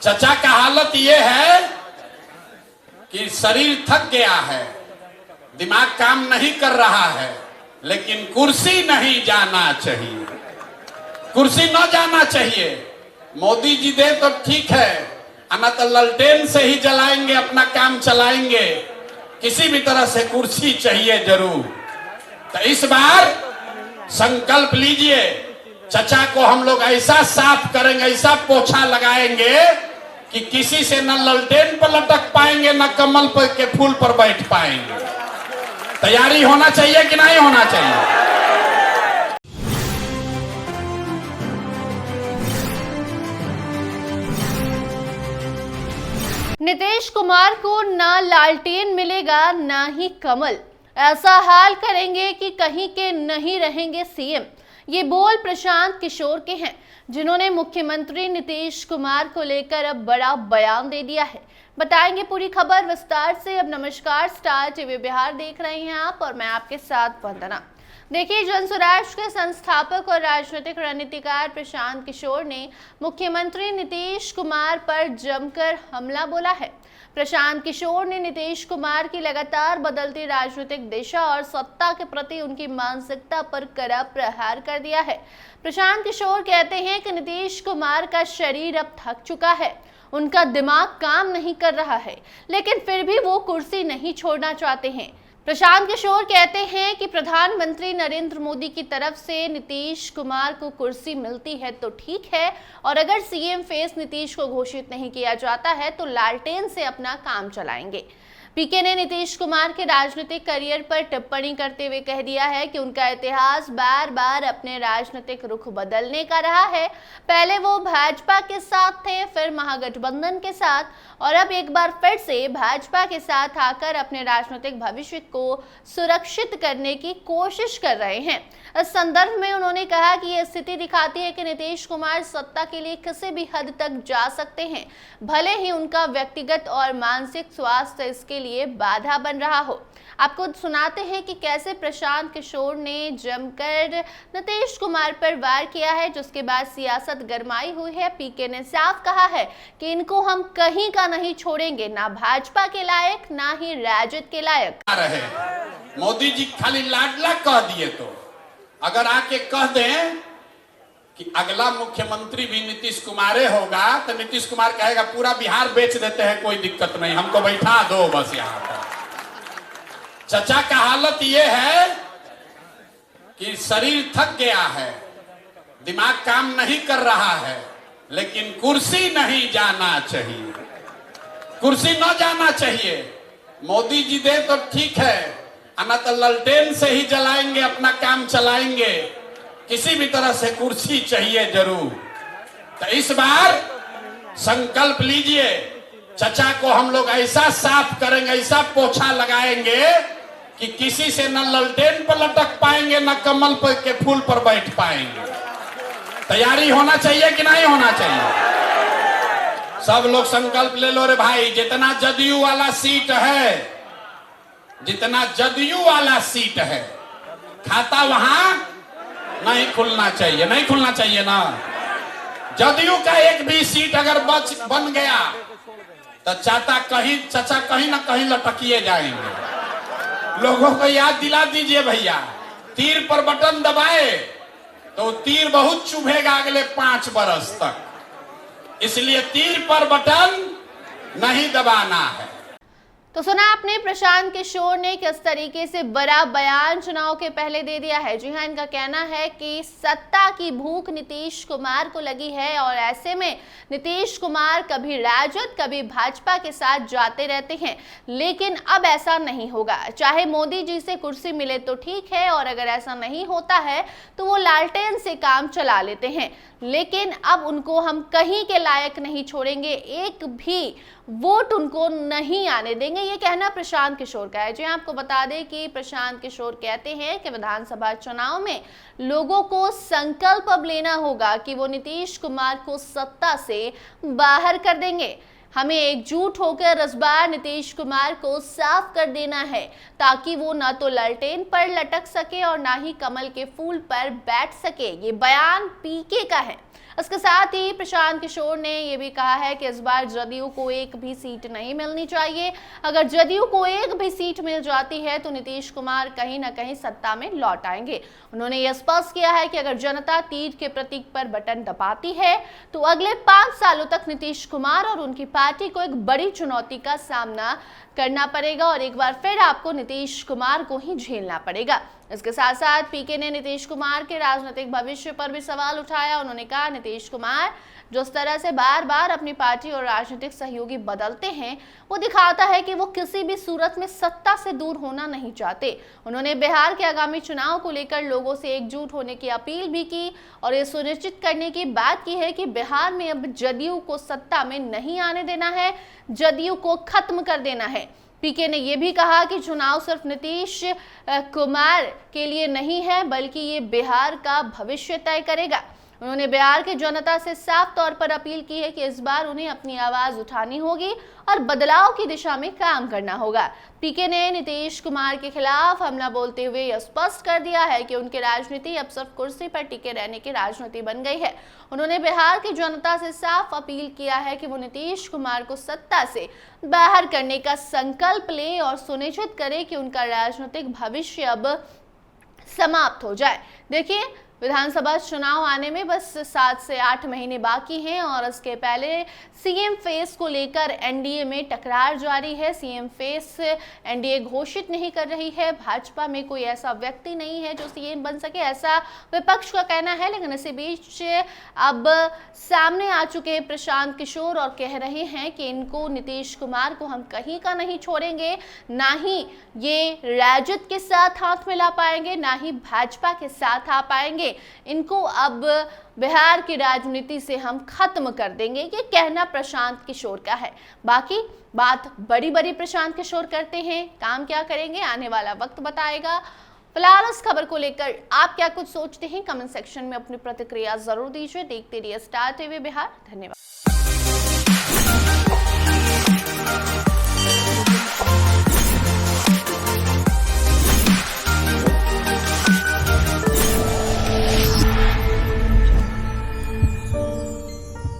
चचा का हालत ये है कि शरीर थक गया है, दिमाग काम नहीं कर रहा है, लेकिन कुर्सी नहीं जाना चाहिए, कुर्सी न जाना चाहिए। मोदी जी दे तो ठीक है, ना तो ललटेन से ही जलाएंगे, अपना काम चलाएंगे, किसी भी तरह से कुर्सी चाहिए जरूर। तो इस बार संकल्प लीजिए, चचा को हम लोग ऐसा साफ करेंगे, ऐसा पोछा लगाएंगे कि किसी से न ललटेन पर लटक पाएंगे, न कमल पर के फूल पर बैठ पाएंगे। तैयारी होना चाहिए कि नहीं होना चाहिए? नीतीश कुमार को ना लालटेन मिलेगा ना ही कमल, ऐसा हाल करेंगे कि कहीं के नहीं रहेंगे सीएम। ये बोल प्रशांत किशोर के हैं, जिन्होंने मुख्यमंत्री नीतीश कुमार को लेकर अब बड़ा बयान दे दिया है। बताएंगे पूरी खबर विस्तार से। अब नमस्कार, स्टार टीवी बिहार देख रहे हैं आप और मैं आपके साथ वंदना। देखिए, जनसुराज के संस्थापक और राजनीतिक रणनीतिकार प्रशांत किशोर ने मुख्यमंत्री नीतीश कुमार पर जमकर हमला बोला है। प्रशांत किशोर ने नीतीश कुमार की लगातार बदलती राजनीतिक दिशा और सत्ता के प्रति उनकी मानसिकता पर कड़ा प्रहार कर दिया है। प्रशांत किशोर कहते हैं कि नीतीश कुमार का शरीर अब थक चुका है, उनका दिमाग काम नहीं कर रहा है, लेकिन फिर भी वो कुर्सी नहीं छोड़ना चाहते हैं। प्रशांत किशोर कहते हैं कि प्रधानमंत्री नरेंद्र मोदी की तरफ से नीतीश कुमार को कुर्सी मिलती है तो ठीक है, और अगर सीएम फेस नीतीश को घोषित नहीं किया जाता है तो लालटेन से अपना काम चलाएंगे। पीके ने नीतीश कुमार के राजनीतिक करियर पर टिप्पणी करते हुए कह दिया है कि उनका इतिहास बार बार अपने राजनीतिक रुख बदलने का रहा है। पहले वो भाजपा के साथ थे, फिर महागठबंधन के साथ, और अब एक बार फिर से भाजपा के साथ आकर अपने राजनीतिक भविष्य को सुरक्षित करने की कोशिश कर रहे हैं। इस संदर्भ में उन्होंने कहा कि यह स्थिति दिखाती है कि नीतीश कुमार सत्ता के लिए किसी भी हद तक जा सकते हैं, भले ही उनका व्यक्तिगत और मानसिक स्वास्थ्य इसके लिए बाधा बन रहा हो। आपको सुनाते हैं कि कैसे प्रशांत किशोर ने जमकर नीतीश कुमार पर वार किया है, जिसके बाद सियासत गरमाई हुई है। पीके ने साफ कहा है कि इनको हम कहीं का नहीं छोड़ेंगे, ना भाजपा के लायक ना ही राजद के लायक। मोदी जी खाली लाडला कह दिए, तो अगर आके कह दें कि अगला मुख्यमंत्री भी नीतीश कुमार होगा, तो नीतीश कुमार कहेगा पूरा बिहार बेच देते हैं, कोई दिक्कत नहीं, हमको बैठा दो बस यहाँ पर। चचा का हालत ये है कि शरीर थक गया है, दिमाग काम नहीं कर रहा है, लेकिन कुर्सी नहीं जाना चाहिए, कुर्सी न जाना चाहिए। मोदी जी दे तो ठीक है, ना तो ललटेन से ही जलाएंगे, अपना काम चलाएंगे, किसी भी तरह से कुर्सी चाहिए जरूर। तो इस बार संकल्प लीजिए, चचा को हम लोग ऐसा साफ करेंगे, ऐसा पोछा लगाएंगे कि किसी से न ललटेन पर लटक पाएंगे, न कमल पर के फूल पर बैठ पाएंगे। तैयारी होना चाहिए कि नहीं होना चाहिए? सब लोग संकल्प ले लो रे भाई। जितना जदयू वाला सीट है, जितना जदयू वाला सीट है, खाता वहां नहीं खुलना चाहिए, नहीं खुलना चाहिए ना। जदयू का एक भी सीट अगर बन गया तो चचा कहीं ना कहीं लटकिए जाएंगे। लोगों को याद दिला दीजिए भैया, तीर पर बटन दबाए तो तीर बहुत चुभेगा अगले 5 बरस तक, इसलिए तीर पर बटन नहीं दबाना है। तो सुना आपने प्रशांत किशोर ने किस तरीके से बड़ा बयान चुनाव के पहले दे दिया है। जी हाँ, इनका कहना है कि सत्ता की भूख नीतीश कुमार को लगी है और ऐसे में नीतीश कुमार कभी राजद कभी भाजपा के साथ जाते रहते हैं, लेकिन अब ऐसा नहीं होगा। चाहे मोदी जी से कुर्सी मिले तो ठीक है, और अगर ऐसा नहीं होता है तो वो लालटेन से काम चला लेते हैं, लेकिन अब उनको हम कहीं के लायक नहीं छोड़ेंगे, एक भी वोट उनको नहीं आने देंगे। ये कहना प्रशांत किशोर का है। जी आपको बता दें कि प्रशांत किशोर कहते हैं कि विधानसभा चुनाव में लोगों को संकल्प अब लेना होगा कि वो नीतीश कुमार को सत्ता से बाहर कर देंगे। हमें एकजुट होकर इस बार नीतीश कुमार को साफ कर देना है, ताकि वो ना तो लालटेन पर लटक सके और ना ही कमल के फूल पर बैठ सके। ये बयान पीके का है। इसके साथ ही प्रशांत किशोर ने यह भी कहा है कि इस बार जदयू को एक भी सीट नहीं मिलनी चाहिए। अगर जदयू को एक भी सीट मिल जाती है तो नीतीश कुमार कहीं ना कहीं सत्ता में लौट आएंगे। उन्होंने यह स्पष्ट किया है कि अगर जनता तीर के प्रतीक पर बटन दबाती है तो अगले 5 सालों तक नीतीश कुमार और उनकी पार्टी को एक बड़ी चुनौती का सामना करना पड़ेगा और एक बार फिर आपको नीतीश कुमार को ही झेलना पड़ेगा। इसके साथ साथ पीके ने नीतीश कुमार के राजनीतिक भविष्य पर भी सवाल उठाया। उन्होंने कहा, नीतीश कुमार जिस तरह से बार बार अपनी पार्टी और राजनीतिक सहयोगी बदलते हैं वो दिखाता है कि वो किसी भी सूरत में सत्ता से दूर होना नहीं चाहते। उन्होंने बिहार के आगामी चुनाव को लेकर लोगों से एकजुट होने की अपील भी की और ये सुनिश्चित करने की बात की है कि बिहार में अब जदयू को सत्ता में नहीं आने देना है, जदयू को खत्म कर देना है। पीके ने यह भी कहा कि चुनाव सिर्फ नीतीश कुमार के लिए नहीं है बल्कि ये बिहार का भविष्य तय करेगा। उन्होंने बिहार की जनता से साफ तौर पर अपील की है कि इस बार उन्हें अपनी आवाज उठानी होगी और बदलाव की दिशा में काम करना होगा। पीके ने नीतीश कुमार के खिलाफ हमला बोलते हुए यह स्पष्ट कर दिया है कि उनकी राजनीति अब सिर्फ कुर्सी पर टिके रहने की राजनीति बन गई है। उन्होंने बिहार की जनता से साफ अपील किया है कि वो नीतीश कुमार को सत्ता से बाहर करने का संकल्प लें और सुनिश्चित करें कि उनका राजनीतिक भविष्य अब समाप्त हो जाए। देखिए, विधानसभा चुनाव आने में बस 7 से 8 महीने बाकी हैं और इसके पहले सीएम फेस को लेकर एनडीए में टकरार जारी है। सीएम फेस एनडीए घोषित नहीं कर रही है। भाजपा में कोई ऐसा व्यक्ति नहीं है जो सीएम बन सके, ऐसा विपक्ष का कहना है। लेकिन इसी बीच अब सामने आ चुके हैं प्रशांत किशोर और कह रहे हैं कि इनको नीतीश कुमार को हम कहीं का नहीं छोड़ेंगे, ना ही ये राजद के साथ हाथ मिला पाएंगे, ना ही भाजपा के साथ आ पाएंगे। इनको अब बिहार की राजनीति से हम खत्म कर देंगे, ये कहना प्रशांत किशोर का है। बाकी बात बड़ी बड़ी प्रशांत किशोर करते हैं, काम क्या करेंगे आने वाला वक्त बताएगा। फिलहाल इस खबर को लेकर आप क्या कुछ सोचते हैं, कमेंट सेक्शन में अपनी प्रतिक्रिया जरूर दीजिए। देखते रहिए स्टार टीवी बिहार। धन्यवाद।